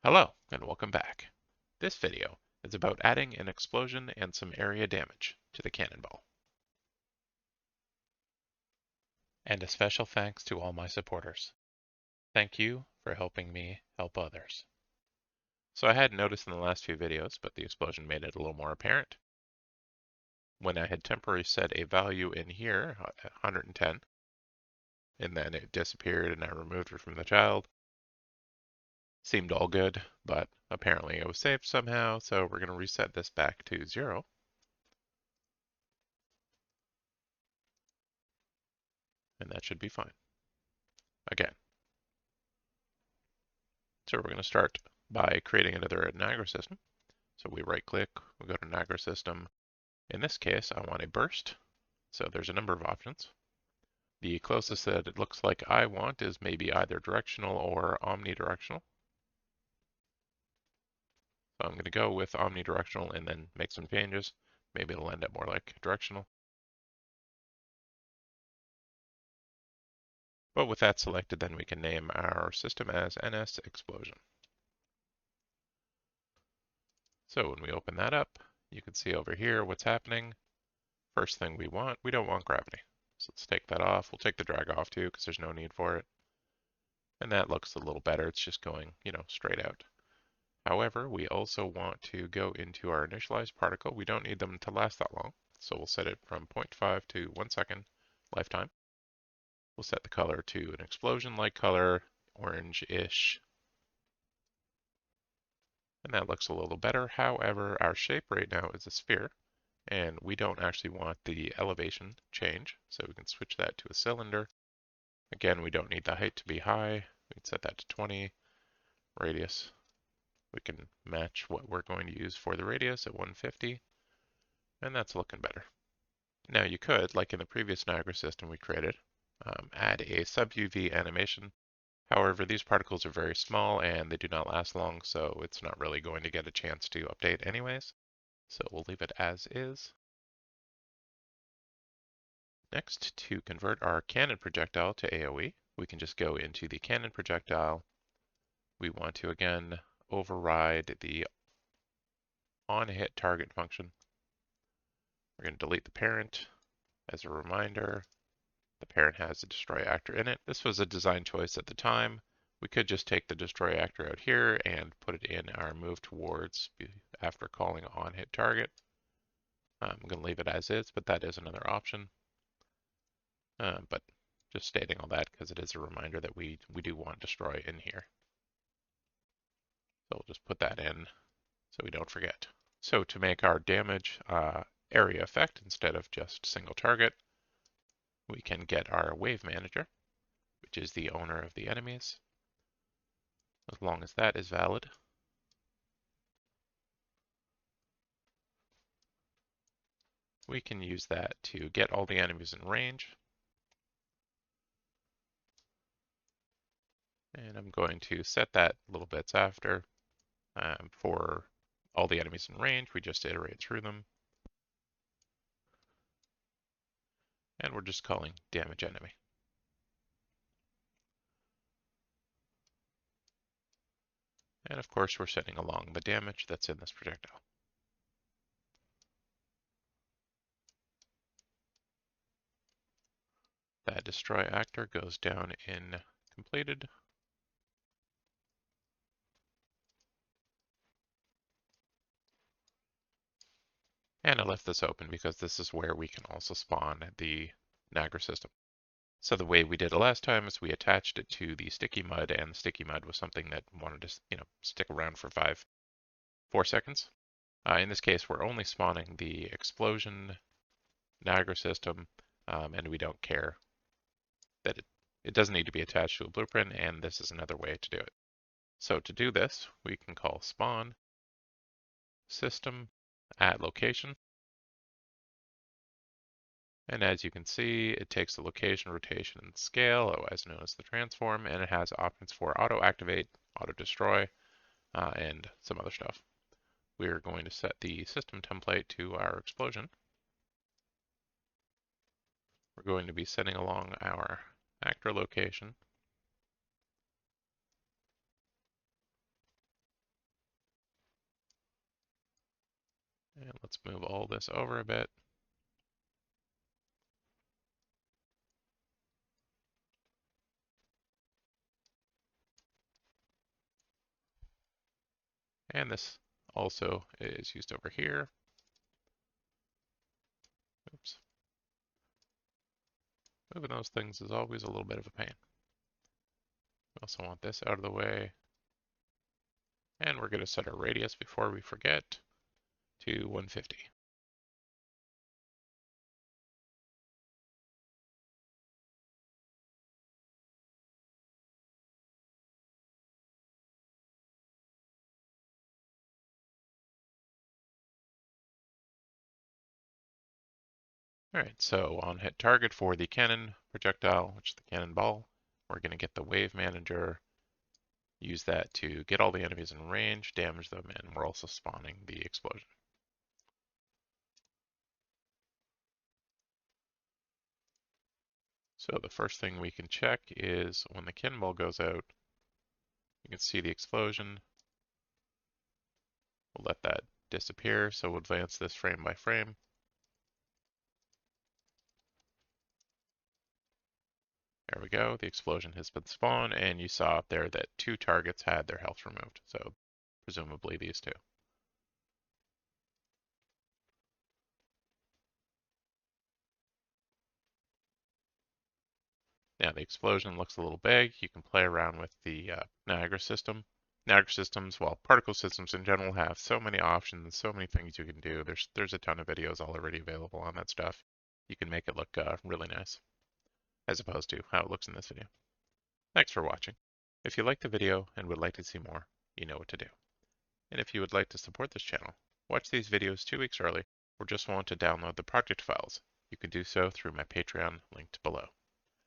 Hello, and welcome back. This video is about adding an explosion and some area damage to the cannonball. And a special thanks to all my supporters. Thank you for helping me help others. So I hadn't noticed in the last few videos, but the explosion made it a little more apparent. When I had temporarily set a value in here, 110, and then it disappeared and I removed it from the child. Seemed all good, but apparently it was saved somehow, so we're going to reset this back to 0. And that should be fine. Again. So we're going to start by creating another Niagara system. So we right click, we go to Niagara system. In this case, I want a burst. So there's a number of options. The closest that it looks like I want is maybe either directional or omnidirectional. So I'm going to go with omnidirectional and then make some changes. Maybe it'll end up more like directional. But with that selected, then we can name our system as NS Explosion. So when we open that up, you can see over here what's happening. First thing we don't want gravity. So let's take that off. We'll take the drag off too because there's no need for it. And that looks a little better. It's just going, straight out. However, we also want to go into our initialized particle. We don't need them to last that long. So we'll set it from 0.5 to 1 second lifetime. We'll set the color to an explosion-like color, orange-ish. And that looks a little better. However, our shape right now is a sphere. And we don't actually want the elevation change, so we can switch that to a cylinder. Again, we don't need the height to be high. We can set that to 20. Radius, we can match what we're going to use for the radius at 150, and that's looking better. Now you could, like in the previous Niagara system we created, add a sub-UV animation. However, these particles are very small and they do not last long, so it's not really going to get a chance to update anyways. So we'll leave it as is. Next, to convert our cannon projectile to AoE, we can just go into the cannon projectile. We want to again override the on-hit target function. We're going to delete the parent. As a reminder, the parent has a destroy actor in it. This was a design choice at the time. We could just take the destroy actor out here and put it in our move towards after calling on-hit target. I'm going to leave it as is, but that is another option. But just stating all that because it is a reminder that we do want destroy in here. So we'll just put that in so we don't forget. So to make our damage area effect instead of just single target, we can get our wave manager, which is the owner of the enemies. As long as that is valid, we can use that to get all the enemies in range. And I'm going to set that little bits after. For all the enemies in range, we just iterate through them. And we're just calling damage enemy. And of course, we're setting along the damage that's in this projectile. That destroy actor goes down in completed. And I left this open because this is where we can also spawn the Niagara system. So the way we did it last time is we attached it to the sticky mud, and the sticky mud was something that wanted to, stick around for 4 seconds. In this case, we're only spawning the explosion Niagara system, and we don't care that it doesn't need to be attached to a blueprint, and this is another way to do it. So to do this, we can call spawn system at location. And as you can see, it takes the location, rotation, and scale, otherwise known as the transform, and it has options for auto activate, auto destroy, and some other stuff. We are going to set the system template to our explosion. We're going to be setting along our actor location. Let's move all this over a bit. And this also is used over here. Oops. Moving those things is always a little bit of a pain. We also want this out of the way. And we're going to set our radius before we forget to 150. All right, so on hit target for the cannon projectile, which is the cannonball, we're going to get the wave manager, use that to get all the enemies in range, damage them, and we're also spawning the explosion. So the first thing we can check is when the cannonball goes out, you can see the explosion. We'll let that disappear, so we'll advance this frame by frame. There we go, the explosion has been spawned, and you saw up there that 2 targets had their health removed, so presumably these 2. Now the explosion looks a little big. You can play around with the Niagara system. Niagara systems, well, particle systems in general have so many options, so many things you can do. There's a ton of videos already available on that stuff. You can make it look really nice, as opposed to how it looks in this video. Thanks for watching. If you liked the video and would like to see more, you know what to do. And if you would like to support this channel, watch these videos 2 weeks early, or just want to download the project files, you can do so through my Patreon linked below.